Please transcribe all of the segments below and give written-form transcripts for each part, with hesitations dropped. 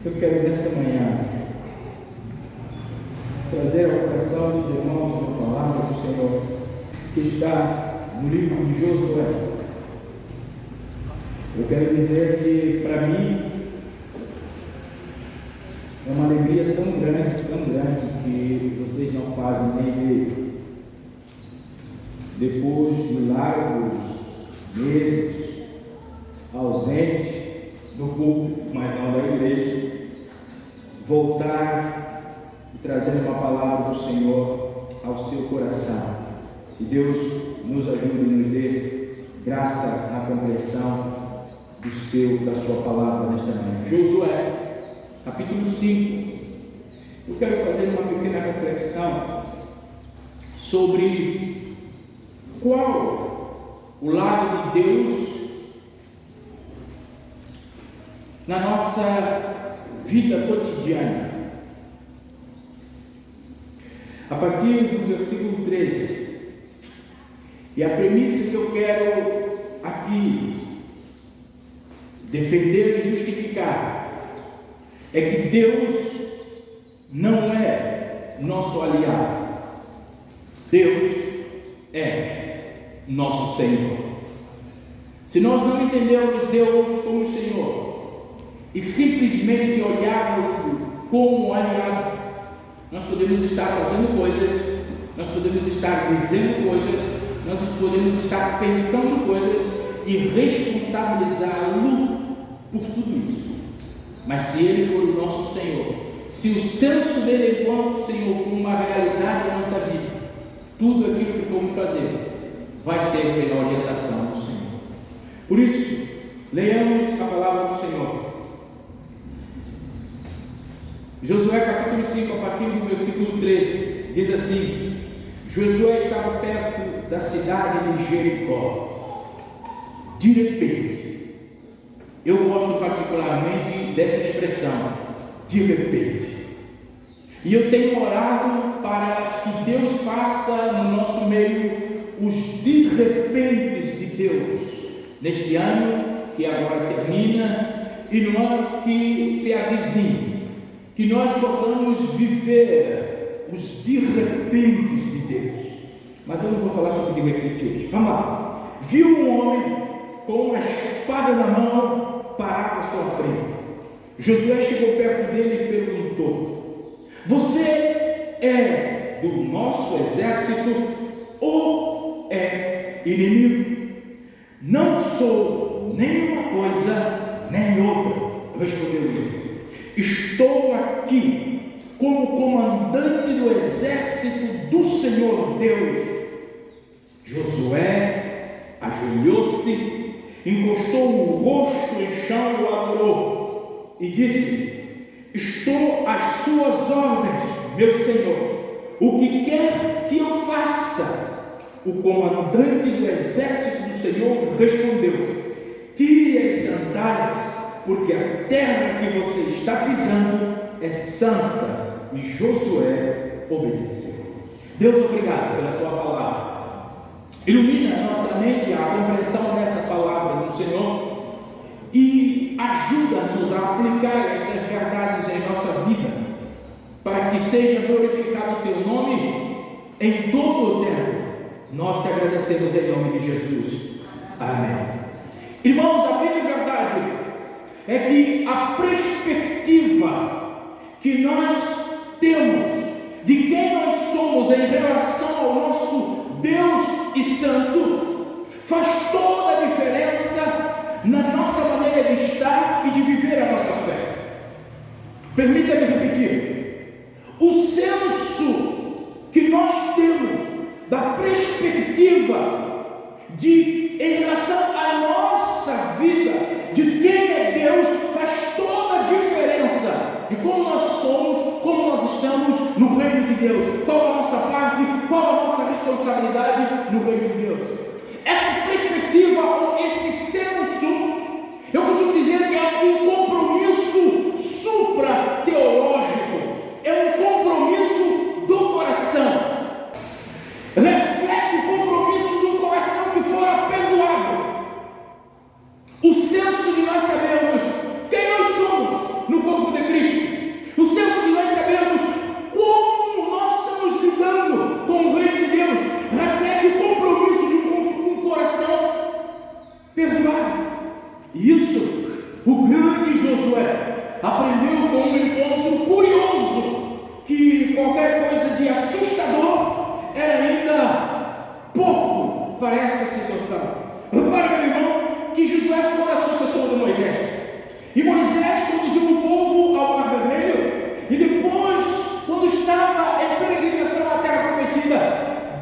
Eu quero nessa manhã trazer ao coração dos irmãos uma palavra do Senhor que está no livro de Josué. Eu quero dizer que para mim é uma alegria tão grande que vocês não fazem nem ideia. Depois de largos meses ausente do púlpito, mas não da igreja, voltar e trazer uma palavra do Senhor ao seu coração. Que Deus nos ajude e nos dê graça na compreensão da sua palavra nesta manhã. Josué, capítulo 5. Eu quero fazer uma pequena reflexão sobre qual o lado de Deus na nossa vida cotidiana. A partir do versículo 13. E a premissa que eu quero aqui defender e justificar é que Deus não é nosso aliado. Deus é nosso Senhor. Se nós não entendermos Deus como Senhor e simplesmente olharmos como aliado, nós podemos estar fazendo coisas, nós podemos estar dizendo coisas, nós podemos estar pensando coisas e responsabilizá-lo por tudo isso. Mas se Ele for o nosso Senhor, se o senso dele enquanto Senhor for uma realidade na nossa vida, tudo aquilo que formos fazer vai ser pela orientação do Senhor. Por isso, leiamos a palavra do Senhor. Josué capítulo 5, a partir do versículo 13, diz assim: Josué estava perto da cidade de Jericó. De repente, eu gosto particularmente dessa expressão, de repente. E eu tenho orado para que Deus faça no nosso meio os de repentes de Deus, neste ano que agora termina e no ano que se avizinha. Que nós possamos viver os de repentes de Deus. Mas eu não vou falar sobre de repente hoje. Vamos lá. Viu um homem com uma espada na mão parar à sua frente. Josué chegou perto dele e perguntou: Você é do nosso exército ou é inimigo? Não sou nem uma coisa nem outra, respondeu ele. Estou aqui como comandante do exército do Senhor Deus. Josué ajoelhou-se, encostou o rosto em chão e o adorou, e disse: Estou às suas ordens, meu Senhor. O que quer que eu faça? O comandante do exército do Senhor respondeu: Tire as sandálias, porque a terra que você está pisando é santa. E Josué obedeceu. Deus, obrigado pela tua palavra. Ilumina a nossa mente, a compreensão dessa palavra do Senhor e ajuda-nos a aplicar estas verdades em nossa vida, para que seja glorificado o teu nome em todo o tempo. Nós te agradecemos em nome de Jesus. Amém. Irmãos, a bem verdade é que a perspectiva que nós temos de quem nós somos em relação ao nosso Deus e Santo faz toda a diferença na nossa maneira de estar e de viver a nossa fé. Permita-me repetir: o senso que nós temos da perspectiva em relação à nossa vida, de quem é Deus, faz toda a diferença de como nós somos, como nós estamos no reino de Deus, qual a nossa parte, qual a nossa responsabilidade no reino de Deus. Essa perspectiva, ou esse senso, eu costumo dizer que é um compromisso supra-teológico, é um compromisso do coração. Reflete o compromisso do coração que fora perdoado. O senso de nós sabermos quem nós somos no corpo de Cristo. aprendeu com um encontro curioso que qualquer coisa de assustador era ainda pouco para essa situação. Repara, meu irmão, que Josué foi a sucessor de Moisés. E Moisés conduziu o povo ao Mar Vermelho. E depois, quando estava em peregrinação à Terra Prometida,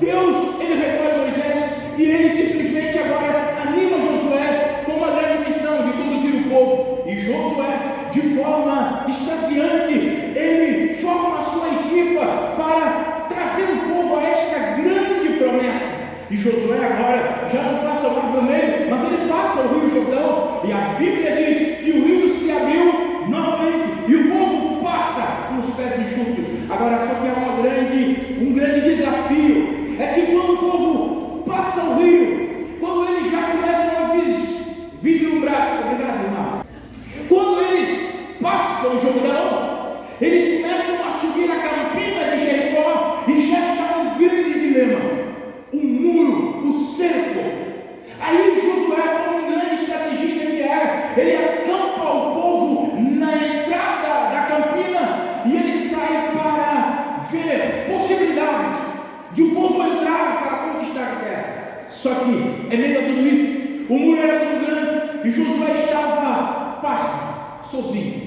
Deus, ele recolhe Moisés e ele simplesmente agora anima Josué com uma grande missão de conduzir o povo. E Josué, de forma extasiante, ele forma a sua equipa para trazer o povo a esta grande promessa. E Josué agora já não passa o Mar Vermelho, mas ele passa o Rio Jordão. E a Bíblia diz que o rio se abriu novamente e o povo passa com os pés enxutos. Agora só que há um grande desafio. É que quando o povo passa o rio, quando eles já começam a vislumbrar, obrigado, irmão. Quando eles passam o Jordão, eles começam a subir a campina de Jericó e já está um grande dilema. O muro, o cerco. Aí Josué, como um grande estrategista que era, ele acampa o povo na entrada da campina e ele sai para ver possibilidades de o povo entrar para conquistar a terra. Só que, em meio a tudo isso, o muro era muito grande e Josué estava pasmo, sozinho,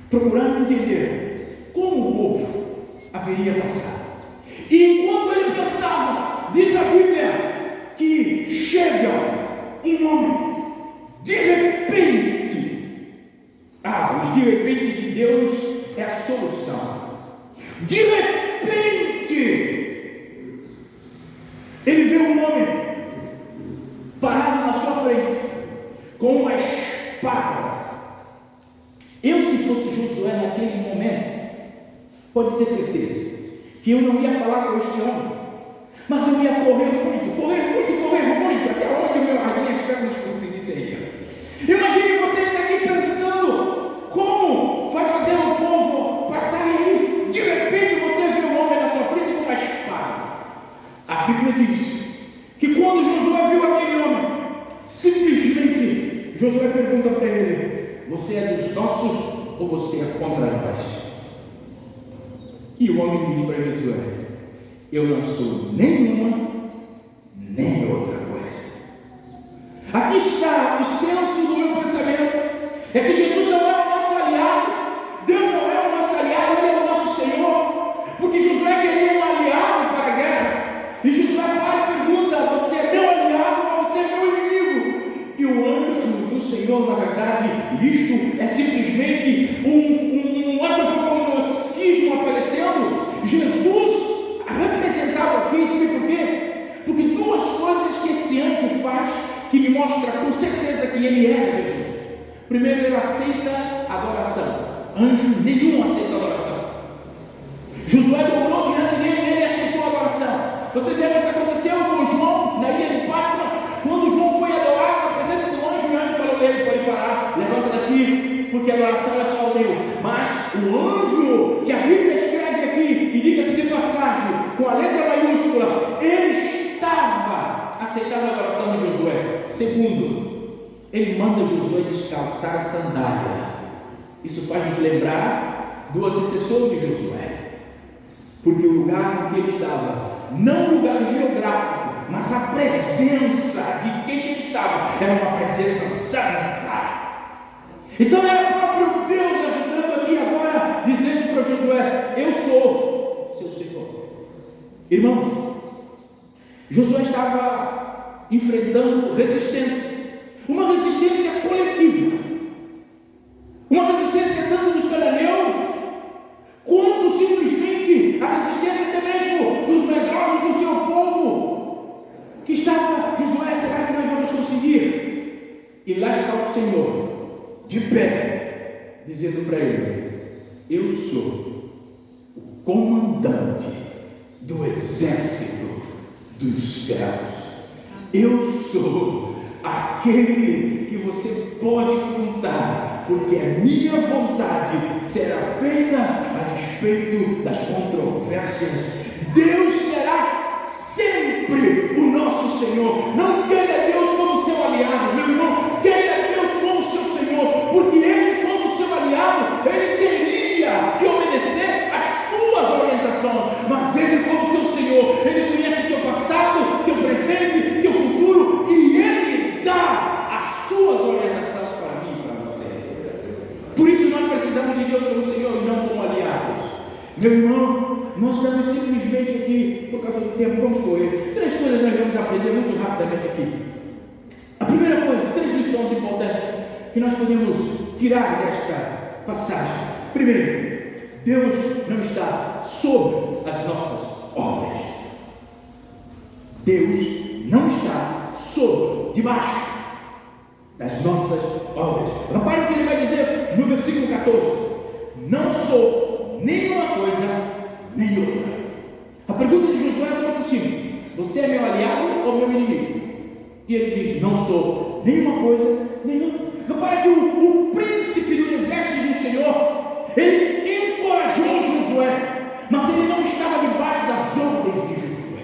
procurando entender como o povo haveria passado. E enquanto ele pensava, diz a Bíblia que chega um homem, de repente. Os de repente de Deus é a solução. De repente, ele vê um homem parado na sua frente, com uma espada. Eu, se fosse Josué naquele momento, pode ter certeza que eu não ia falar com este homem, mas eu ia correr muito, até onde as minhas pernas conseguissem ir. Imagine você estar aqui pensando como vai fazer o povo passar e de repente você vê um homem na sua frente com uma espada. A Bíblia diz que quando Josué viu aquele homem, simplesmente Josué pergunta para ele: você é dos nossos ou você é contra nós? E o homem diz para Josué: eu não sou nenhuma nem outra coisa. Aqui está o senso do meu pensamento: é que Jesus não é o nosso aliado, Deus não é o nosso aliado, Ele é o nosso Senhor. Porque Josué queria um aliado para a guerra, e Josué para e pergunta: você é meu aliado ou você é meu inimigo? E o anjo do Senhor, na verdade, isto é simplesmente um antropomorfismo aparecendo. Jesus representado aqui, sabe por quê? Porque duas coisas que esse anjo faz que me mostra com certeza que ele é Jesus. Primeiro, ele aceita a adoração. Anjo nenhum aceita a adoração. Josué dobrou diante dele e ele aceitou a adoração. Vocês lembram o que aconteceu com João na ilha de Patmos? Quando João foi adorar na presença do anjo, o anjo falou nele: pode parar, levanta daqui, porque a adoração é só a Deus. Mas o anjo que a Bíblia escreve aqui, e diga-se de passagem, com a letra maiúscula, ele estava aceitando a adoração de Josué. Segundo, ele manda Josué descalçar a sandália. Isso faz nos lembrar do antecessor de Josué, porque o lugar em que ele estava, não o lugar geográfico, mas a presença de quem ele estava, era uma presença santa. Então era o próprio Deus ajudando aqui agora, dizendo para Josué: eu sou seu Senhor. Irmãos, Josué estava enfrentando resistência, uma resistência coletiva, uma resistência tanto dos cananeus, quanto simplesmente a resistência até mesmo dos medrosos do seu povo, que estava: Josué, será que nós vamos conseguir? E lá está o Senhor, de pé, dizendo para ele: eu sou o comandante do exército dos céus. Eu sou aquele que você pode contar, porque a minha vontade será feita a despeito das controvérsias. Deus será sempre o nosso Senhor. Não queira Deus como seu aliado, meu irmão, queira Deus como seu Senhor, porque Ele, como seu de Deus como Senhor e não como aliados. Meu irmão, nós estamos simplesmente aqui, por causa do tempo, vamos correr. 3 coisas nós vamos aprender muito rapidamente aqui. A primeira coisa, 3 lições importantes que nós podemos tirar desta passagem. Primeiro, Deus não está sobre as nossas obras. Deus não está sobre, debaixo das nossas obras. Repare o que ele vai dizer no versículo 14: não sou nenhuma coisa, nem outra. A pergunta de Josué é muito simples: você é meu aliado ou meu inimigo? E ele diz: não sou nenhuma coisa, nem outra. Repare que o príncipe do exército do Senhor, ele encorajou Josué, mas ele não estava debaixo das ordens de Josué.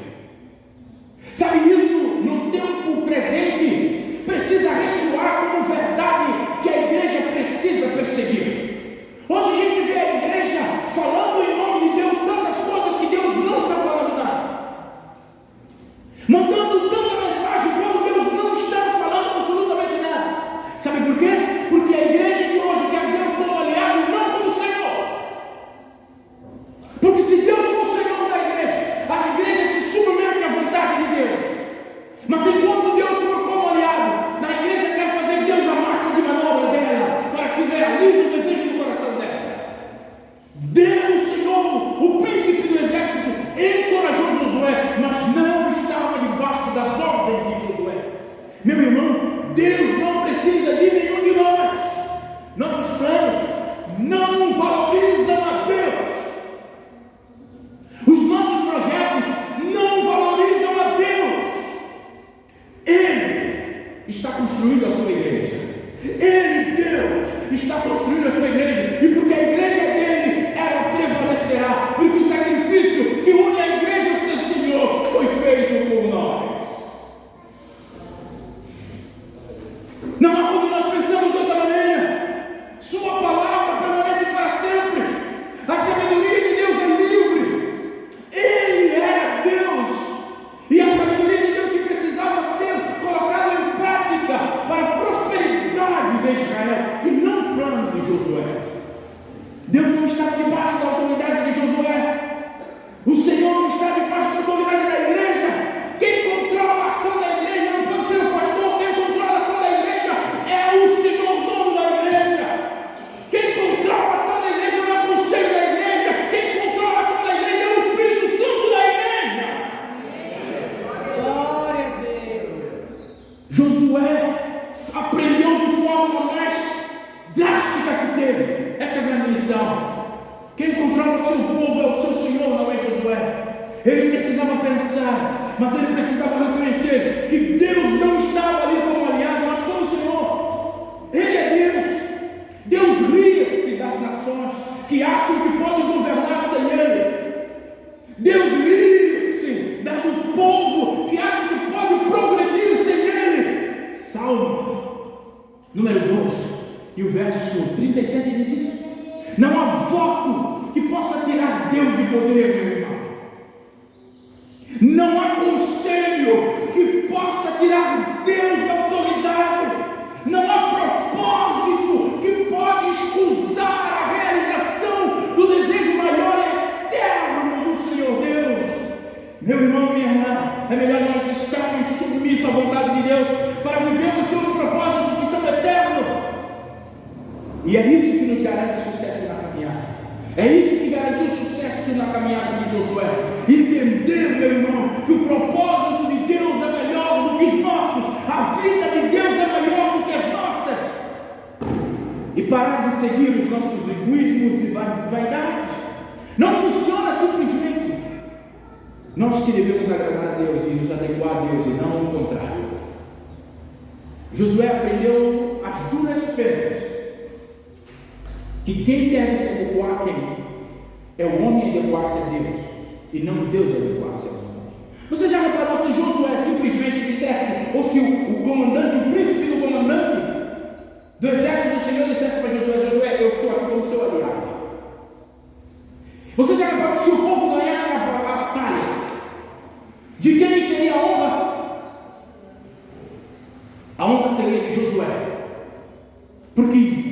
Sabe, isso no tempo presente precisa ressoar como verdade que a igreja precisa perseguir. Hoje a gente vê a igreja falando em nome de Deus tantas coisas que Deus não está falando nada, mandando tanta mensagem quando Deus não está falando absolutamente nada. Sabe por quê? Porque a igreja de hoje quer Deus como aliado e não como Senhor. Porque se Deus for o Senhor da igreja, a igreja se submete à vontade de Deus. Mas enquanto Deus for como aliado, a igreja quer fazer Deus a massa de manobra dela, para que realize o desejo do coração dela. Deus, o Senhor, o príncipe do exército, encorajou Josué, mas não estava debaixo das ordens de Josué. Meu irmão, Deus não precisa de nenhum de nós. Nossos planos não valorizam a Deus. Os nossos projetos não valorizam a Deus. Ele está construindo a sua igreja. Ele, Deus, está construindo a sua igreja. E porque a igreja dele, ela prevalecerá. Porque o sacrifício que une a igreja ao seu Senhor foi feito por nós. Não há como nós pensamos de outra maneira. Sua palavra permanece para sempre. A sabedoria de Deus é livre. Ele era Deus. E a sabedoria de Deus que precisava ser colocada em prática para a prosperidade de Israel e não o plano de Josué. Deus não está debaixo da autoridade de Josué. O Senhor não está debaixo da autoridade da igreja. Quem controla a ação da igreja não pode ser o pastor. Quem controla a ação da igreja é o Senhor, dono da igreja. Quem controla a ação da igreja não é o conselho da igreja. Quem controla a ação da igreja é o Espírito Santo da igreja. Glória a Deus. Josué aprendeu de forma mais drástica que teve. Essa é a grande lição. Quem controla o seu povo é o seu Senhor, não é Josué. Ele precisava pensar, mas ele precisava reconhecer que Deus não estava ali como aliado, mas como Senhor. Ele é Deus. Deus ria-se das nações que acham que podem governar sem Ele. Deus ria-se do povo que acha que pode progredir sem Ele. Salmo número 2 e o verso 37 diz isso: não há voto que possa tirar Deus de poder, meu irmão. Não há conselho que possa tirar Deus da autoridade. Não há propósito que pode escusar a realização do desejo maior e eterno do Senhor Deus. Meu irmão, minha irmã, é melhor nós estarmos submissos à vontade de Deus para viver os seus propósitos que são eternos. E é isso que nos garante sucesso na caminhada. É isso que garantiu sucesso na caminhada de Josué. Entender, meu irmão, que o propósito de Deus é melhor do que os nossos. A vida de Deus é melhor do que as nossas. E parar de seguir os nossos egoísmos e vaidades. Não funciona simplesmente. Nós que devemos agradar a Deus e nos adequar a Deus e não o contrário. Josué aprendeu as duras penas. Que quem deve se adequar a quem? É o homem adequar-se a Deus, e não Deus adequar-se aos homens. Você já reparou se Josué simplesmente dissesse, ou se o comandante, o príncipe do comandante do exército do Senhor dissesse para Josué: Josué, eu estou aqui como seu aliado. Você já reparou se o povo ganhasse a batalha? De quem seria a honra? A honra seria de Josué. Porque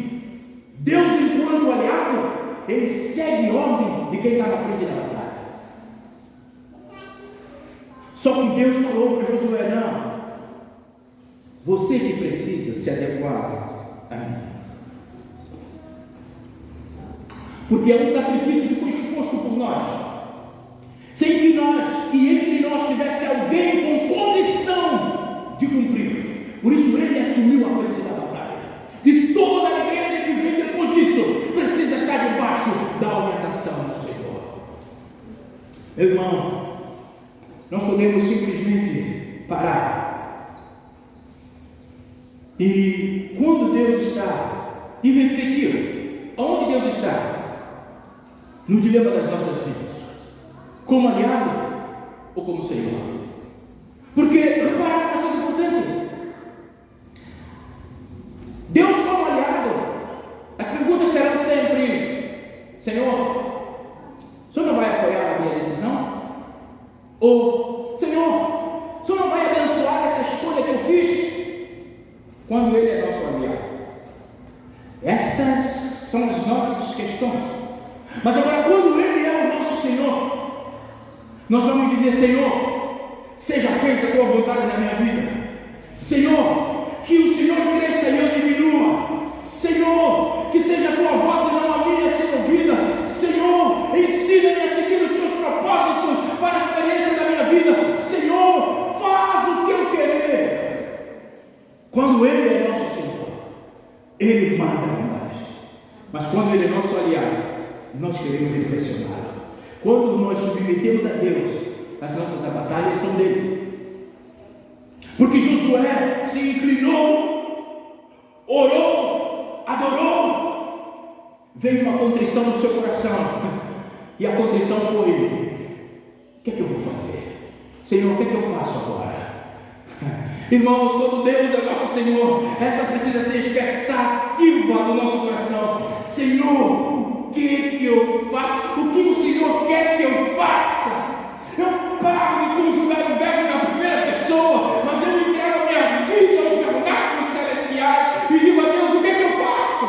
Deus, enquanto aliado, ele segue ordem de quem está na frente da batalha. Só que Deus falou para Josué: não, você que precisa se adequar a mim, porque é um sacrifício que foi exposto por nós, sem que nós e entre nós tivesse alguém com condição de cumprir. Por isso ele assumiu a frente da batalha, e toda a igreja que vem depois disso precisa estar debaixo da orientação do Senhor. Meu irmão, nós podemos simplesmente parar e, quando Deus está, e refletir aonde Deus está no dilema das nossas vidas, como aliado ou como Senhor. Porque, repara uma coisa importante: Deus como aliado, as perguntas serão sempre: Senhor, o Senhor não vai apoiar a minha decisão? Ou, Senhor, o Senhor não vai abençoar essa escolha que eu fiz? Quando Ele é nosso aliado. Essas são as nossas questões. Mas agora, quando Ele é o nosso Senhor, nós vamos dizer: Senhor, seja feita a Tua vontade na minha vida. Senhor, que o Senhor cresça e eu diminua. Senhor, que seja a Tua voz e não a minha ser ouvida. Senhor, ensina-me a seguir os Teus propósitos para a experiência da minha vida. Senhor, faz o que eu querer. Quando Ele é nosso Senhor, Ele manda em nós. Mas quando Ele é nosso aliado, nós queremos impressioná-lo. Quando nós submetemos a Deus, as nossas batalhas são dele. Porque Josué se inclinou, orou, adorou, veio uma contrição no seu coração, e a contrição foi: o que é que eu vou fazer? Senhor, o que é que eu faço agora? Irmãos, quando Deus é nosso Senhor, essa precisa ser expectativa do nosso coração. Senhor, o que eu faço? O que o Senhor quer que eu faça? Eu paro de conjugar o verbo na primeira pessoa, mas eu entrego a minha vida aos vernáculos celestiais e digo a Deus: o que é que eu faço?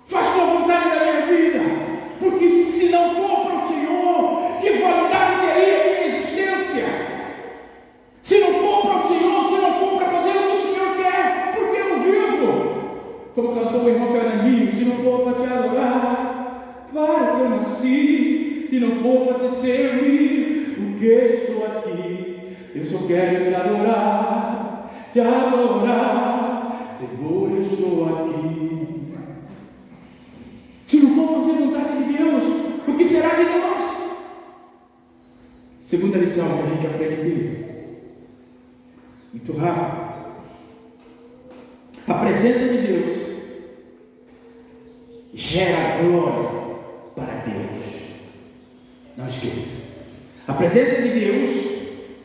Faz tua vontade na minha vida, porque se não for para o Senhor, que vontade teria a minha existência? Se não for para o Senhor, se não for para fazer o que o Senhor quer, por que eu vivo? Como cantou o irmão Fernandinho: se não for para te adorar, para que eu nasci. Se não for para te servir, o que estou aqui? Eu só quero te adorar, seguro estou aqui. Se não for fazer a vontade de Deus, o que será de nós? Segunda lição que a gente aprende aqui, muito rápido: a presença de Deus gera glória para Deus. Não esqueça, a presença de Deus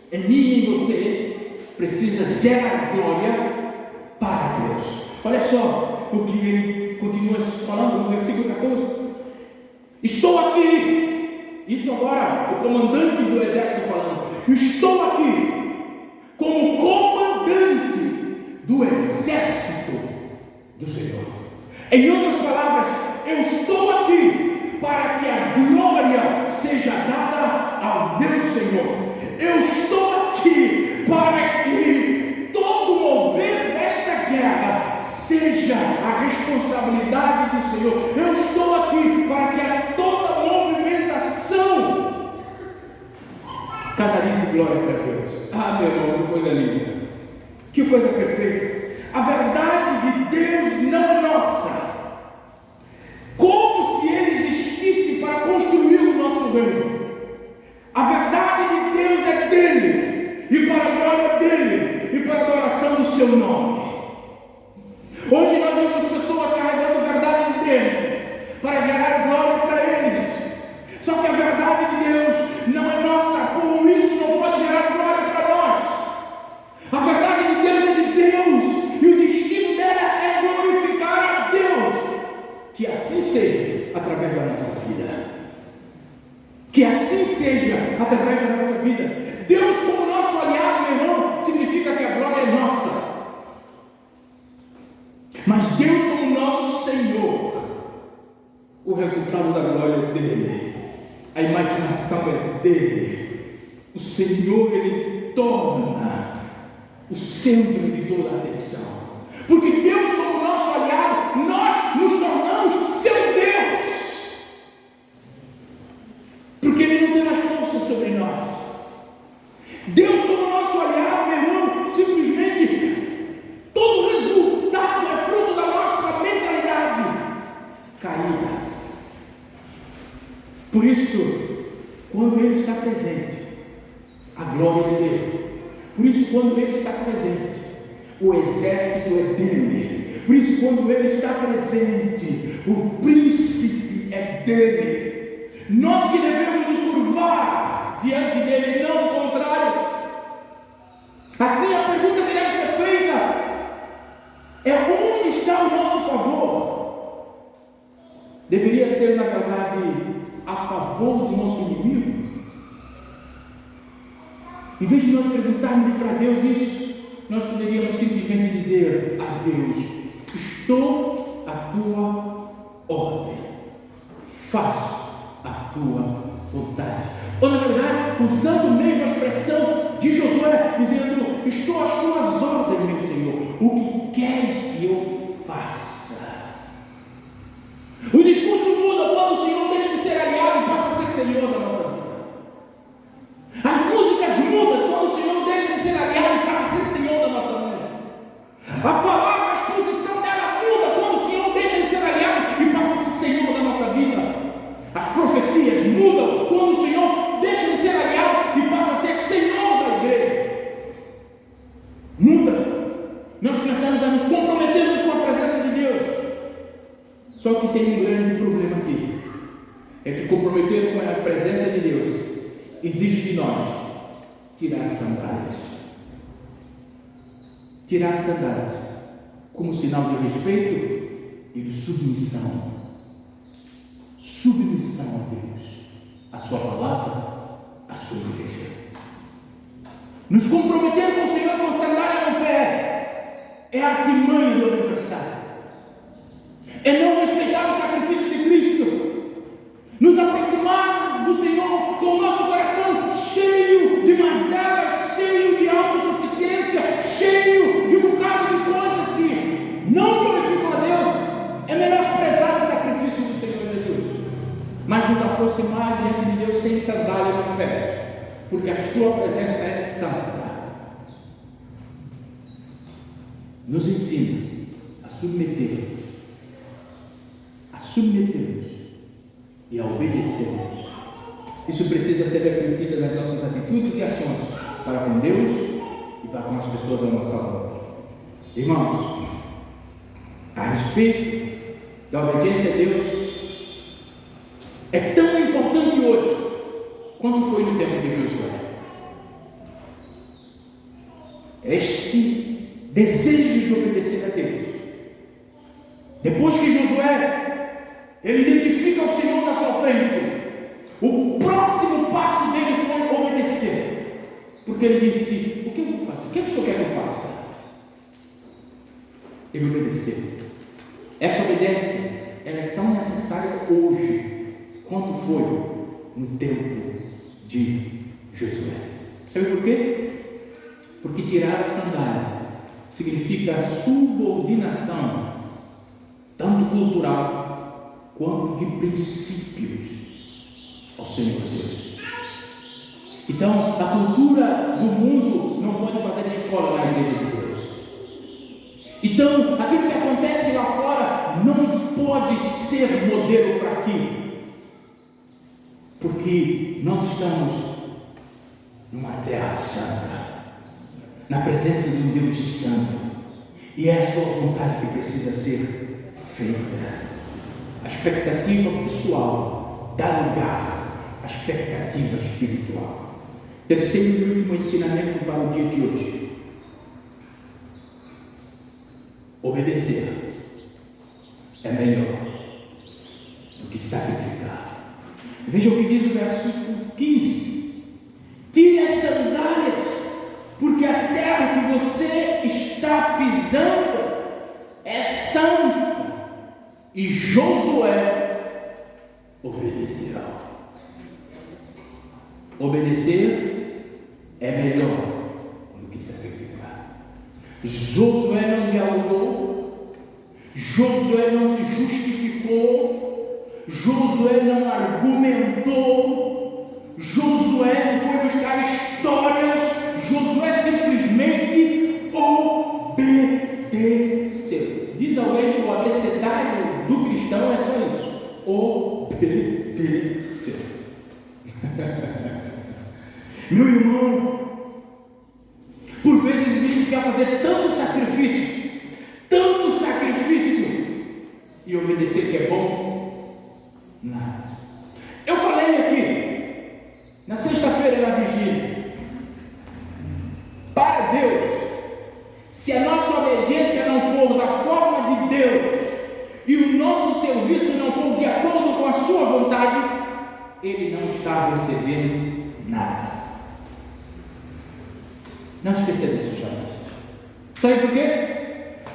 em mim e em você precisa gerar glória para Deus. Olha só o que ele continua falando no versículo 14: estou aqui. Isso agora o comandante do exército falando: estou aqui como comandante do exército do Senhor. Em outras palavras, eu estou aqui para que a glória seja dada ao meu Senhor. Eu estou aqui para que todo o mover desta guerra seja a responsabilidade do Senhor. Eu estou aqui para que a toda movimentação canalize glória para Deus. Ah, meu irmão, que coisa linda, que coisa perfeita. A verdade de Deus não é nossa, como se Ele existisse para construir o nosso reino. A verdade de Deus é dele, e para a glória dele, e para a adoração do seu nome. Hoje nós vemos pessoas carregando a verdade de Deus para gerar glória para eles. Só que a verdade de Deus não é nossa, por isso não pode gerar glória para nós. A verdade de Deus é de Deus, e o destino dela é glorificar a Deus. Que assim seja através da nossa vida. Que assim seja através da nossa vida. Deus como nosso aliado, meu irmão, significa que a glória é nossa. Mas Deus como nosso Senhor, o resultado da glória é dele, a imaginação é dele. O Senhor, Ele torna o centro de toda a atenção. Porque Deus, como nosso aliado, nós nos tornamos seu Deus. Porque Ele não tem mais força sobre nós. Deus, como nosso aliado, meu irmão, simplesmente todo o resultado é fruto da nossa mentalidade caída. Por isso, quando Ele está presente, a glória é dele. Por isso, quando Ele está presente, o exército é dele. Por isso, quando Ele está presente, o príncipe é dele. Nós que devemos nos curvar diante dele, não o contrário. Assim, a pergunta que deve ser feita é: onde está o nosso favor? Deveria ser, na verdade, a favor do nosso inimigo. Em vez de nós perguntarmos para Deus isso, nós poderíamos simplesmente dizer a Deus: estou à tua ordem, faço a tua vontade. Ou, na verdade, usando mesmo a expressão de Josué, dizendo: estou às tuas ordens, meu Senhor, o que queres que eu faça? O discurso muda quando o Senhor deixa de ser aliado e passa a ser Senhor da nossa vida. As músicas mudam quando o Senhor deixa de ser aliado e passa a ser Senhor da nossa vida. A palavra, a exposição dela muda quando o Senhor deixa de ser aliado e passa a ser Senhor da nossa vida. As profecias mudam quando o Senhor deixa de ser aliado e passa a ser Senhor da igreja. Muda. Nós começamos a nos comprometermos com a presença de Deus. Só que tem um grande problema aqui. É que comprometer com a presença de Deus exige de nós tirar as sandálias. Tirar as sandálias como sinal de respeito e de submissão. Submissão a Deus, a sua palavra, a sua igreja. Nos comprometer com o Senhor com sandália no pé é a artimanha do adversário. É não respeitar o sacrifício de Cristo. Nos aproximar do Senhor com o nosso coração cheio de mazelas, cheio de autossuficiência, cheio de um bocado de coisas que não glorificam a Deus. É menosprezar o sacrifício do Senhor Jesus, mas nos aproximar diante de Deus sem sandália nos pés, porque a sua presença é santa. Nos ensina a submetermos e a obedecermos. Isso precisa ser refletido nas nossas atitudes e ações para com Deus e para com as pessoas à nossa volta. Irmãos, a respeito da obediência a Deus, é tão importante hoje quanto foi no tempo de Josué. Este desejo de obedecer a Deus. Depois que Josué ele identifica o Senhor na sua frente, o próximo passo dele foi obedecer. Porque ele disse: o que eu faço? O que o Senhor quer que eu faça? Ele obedeceu. Essa obediência ela é tão necessária hoje quanto foi no tempo de Josué. Sabe por quê? Porque tirar a sandália significa a subordinação, tanto cultural quanto de princípios ao Senhor Deus. Então, a cultura do mundo não pode fazer escola na igreja de Deus. Então, aquilo que acontece lá fora não pode ser modelo para aqui, porque nós estamos numa terra santa, na presença de um Deus santo, e é a sua vontade que precisa ser feita. A expectativa pessoal dá lugar à expectativa espiritual. Terceiro e último ensinamento para o dia de hoje: obedecer é melhor do que sacrificar. Veja o que diz o versículo 15: tire as sandálias, porque a terra que você está pisando é santa. E Josué Obedecer é melhor do que sacrificar. Josué não dialogou, Josué não se justificou, Josué não argumentou, Josué não foi buscar histórias, Josué simplesmente obedeceu. Diz alguém que o abecedário do cristão é só isso: obedeceu. Meu irmão, por vezes a gente quer fazer tanto sacrifício, e obedecer que é bom, nada. Eu falei aqui, na sexta-feira na vigília, para Deus, se a nossa obediência não for da forma de Deus, e o nosso serviço não for de acordo com a sua vontade, Ele não está recebendo nada. Não esqueça disso jamais. Sabe por quê?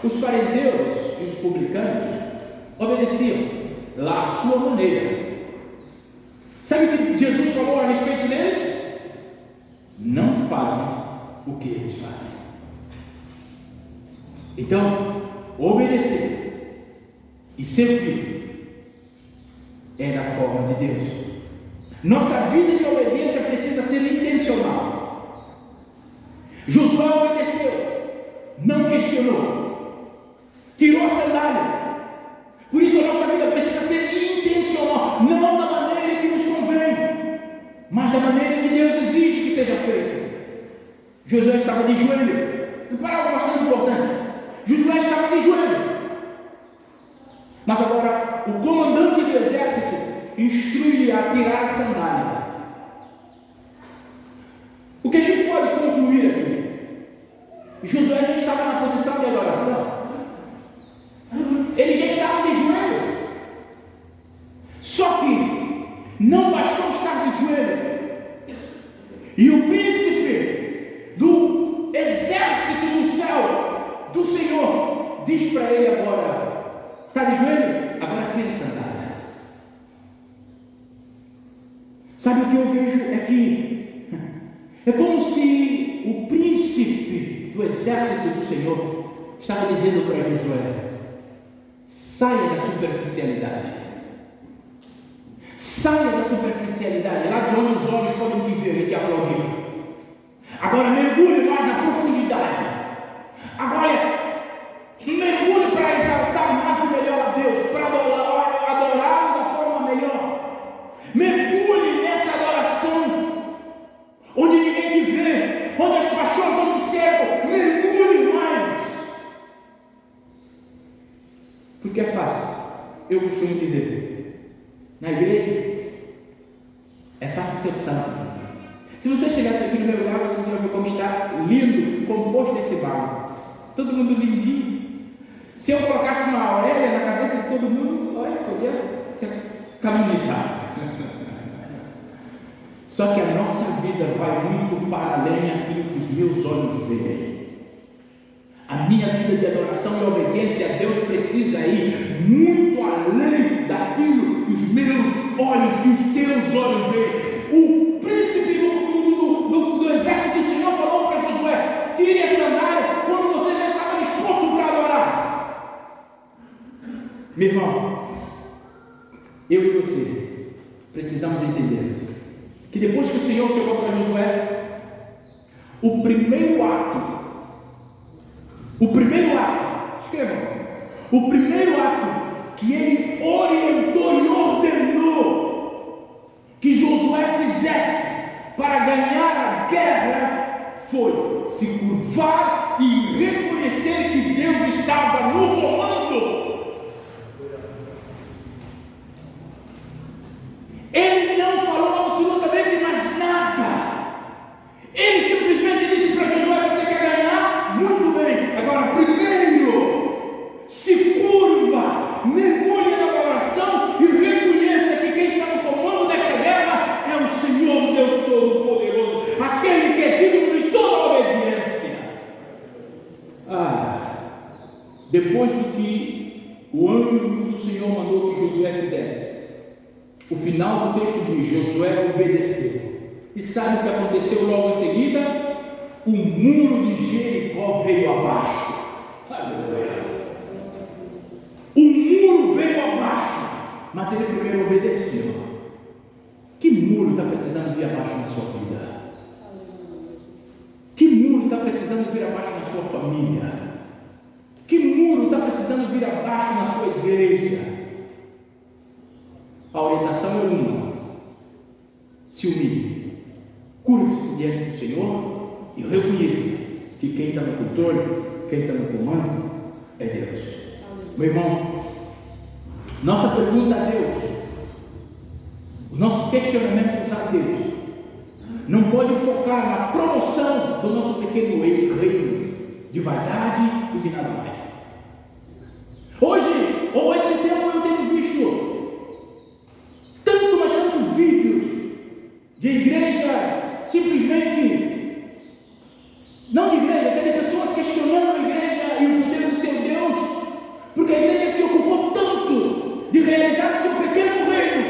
Os fariseus e os publicanos obedeciam lá à sua maneira. Sabe o que Jesus falou a respeito deles? Não fazem o que eles fazem. Então, obedecer e servir é da forma de Deus. Nossa vida de obediência precisa ser intencional. Josué obedeceu, não questionou, tirou a sandália. Por isso a nossa vida precisa ser intencional, não da maneira que nos convém, mas da maneira que Deus exige que seja feita. Josué estava de joelho. Repara algo bastante importante: Josué estava de joelho, mas agora o comandante do exército instrui-lhe a tirar a sandália. O que a gente pode concluir aqui? Josué já estava na posição de adoração, ele já estava de joelho. Só que não bastou estar de joelho, e o príncipe do exército do céu, do Senhor, diz para ele agora: está de joelho? Agora tira a sandália. Sabe o que eu vejo aqui? É como se o príncipe do exército do Senhor estava dizendo para Josué: saia da superficialidade. Saia da superficialidade, lá de onde os olhos podem te ver e te aplaudir. Agora mergulhe mais na profundidade. Agora mergulhe para exaltar mais e melhor a Deus, para adorá-lo da forma melhor. Mergulhe nessa adoração onde ninguém te vê, onde as paixões não te cercam. Mergulhe mais, porque é fácil. Eu costumo dizer, na igreja é fácil ser santo. Se você chegasse aqui no meu lugar, você vai ver como está lindo, composto esse barro. Todo mundo lindinho. Se eu colocasse uma aurélia na cabeça de todo mundo, olha, podia ser caluniado. Só que a nossa vida vai muito para além daquilo que os meus olhos veem. A minha vida de adoração e obediência a Deus precisa ir muito além daquilo que os meus olhos e os teus olhos veem. O príncipe do exército do Senhor falou para Josué: tire a sandália quando você já estava disposto para adorar. Meu irmão, eu e você precisamos entender que depois que o Senhor chegou para Josué, o primeiro ato, que ele orientou e ordenou que Josué fizesse para ganhar a guerra foi se curvar e reconhecer que Deus estava no comando. Ele não falou absolutamente mais nada. Ele simplesmente disse para Josué: você quer ganhar? Muito bem. Agora, primeiro, se curva, mergulhe na oração e reconheça que quem está no comando desta guerra é o Senhor Deus Todo-Poderoso, aquele que é digno de toda obediência. Depois do que o anjo do Senhor mandou que Josué fizesse, o final do texto diz: Josué obedeceu. E sabe o que aconteceu logo em seguida? O muro de Jericó veio abaixo. Aleluia. O muro veio abaixo, mas ele primeiro obedeceu. Que muro está precisando vir abaixo na sua vida? Que muro está precisando vir abaixo na sua família? Que muro está precisando vir abaixo na sua igreja? A orientação é uma: se humilhe, curve-se diante do Senhor e reconheça que quem está no controle, quem está no comando é Deus. Meu irmão, nossa pergunta a Deus, o nosso questionamento a Deus, não pode focar na promoção do nosso pequeno reino de vaidade e de nada mais. Hoje, ou esse tempo, eu tenho visto tanto, mas tanto vídeos de igreja, simplesmente, não de igreja, até de pessoas questionando a igreja e o poder do seu Deus, porque a igreja se ocupou tanto de realizar o seu pequeno reino,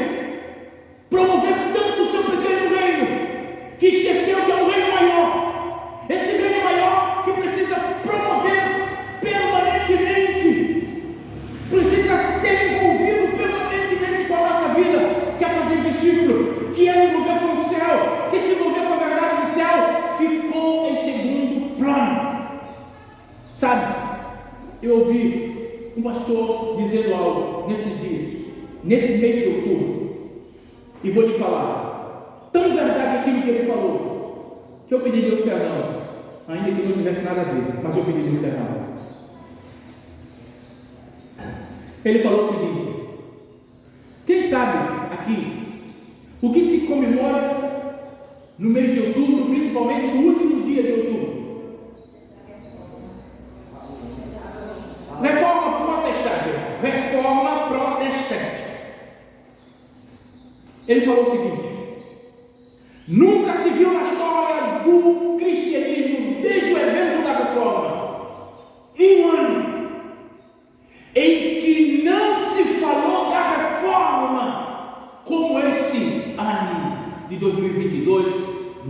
promover tanto o seu pequeno reino, que esqueceu que é um reino maior. Esse reino maior que precisa promover permanentemente, precisa ser envolvido permanentemente com a nossa vida, que é fazer discípulo, que é envolver com o céu, que se envolver com a verdade do céu, ficou em segundo plano. Sabe, eu ouvi um pastor dizendo algo nesses dias, nesse mês de outubro, e vou lhe falar, tão verdade aquilo que ele falou, que eu pedi a Deus perdão, ainda que não tivesse nada a ver, mas eu pedi a Deus perdão. Ele falou o seguinte: quem sabe aqui o que se comemora no mês de outubro, principalmente no último dia de outubro? Reforma protestante. Reforma protestante. Ele falou o seguinte: nunca se viu na história do cristianismo, desde o evento da reforma, um ano em que não se falou da reforma como esse ano de 2022,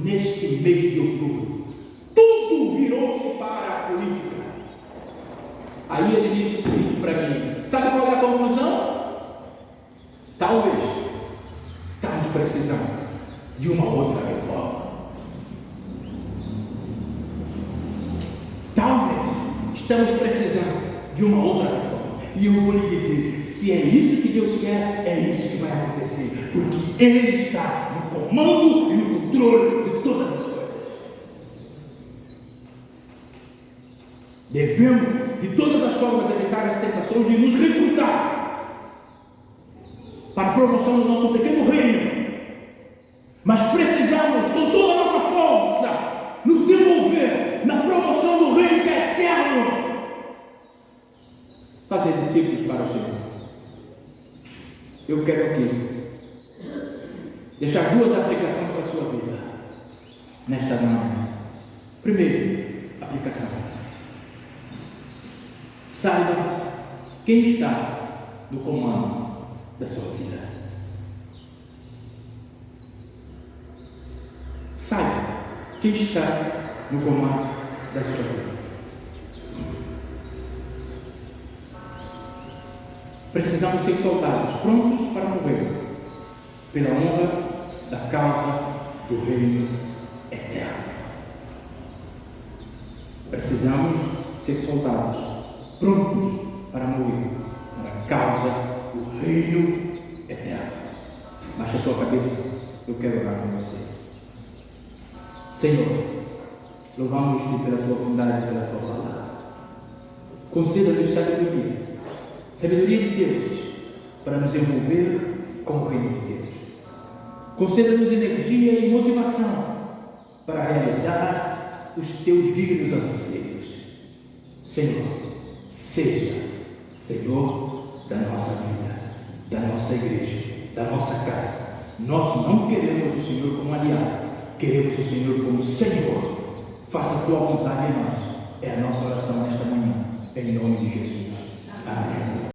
neste mês de outubro. Tudo virou-se para a política. Aí ele disse o seguinte para mim: sabe qual é a conclusão? Talvez estamos precisando de uma outra reforma. Talvez estamos precisando de uma outra reforma. E eu vou lhe dizer, se é isso que Deus quer, é isso que vai acontecer, porque Ele está no comando e no controle de todas as coisas. Devemos, de todas as formas, evitar as tentações de nos recrutar para a promoção do nosso pequeno reino, mas precisamos, com toda a nossa força, nos envolver na promoção do reino que é eterno. Fazer discípulos para o Senhor. Eu quero aqui deixar duas aplicações para a sua vida nesta manhã. Primeiro, aplicação: saiba quem está no comando da sua vida. Saiba quem está no comando da sua vida. Precisamos ser soldados prontos para morrer pela honra da causa do reino eterno. Precisamos ser soldados prontos para morrer para a causa do reino eterno. Baixe a sua cabeça, eu quero orar com você. Senhor, louvamos-te pela tua bondade e pela tua palavra. Conceda-nos sabedoria de Deus para nos envolver com o reino de Deus. Conceda-nos energia e motivação para realizar os teus dignos anseios. Senhor, seja Senhor da nossa vida, da nossa igreja, da nossa casa. Nós não queremos o Senhor como aliado, queremos o Senhor como Senhor. Faça a tua vontade em nós. É a nossa oração nesta manhã, em nome de Jesus. Amém.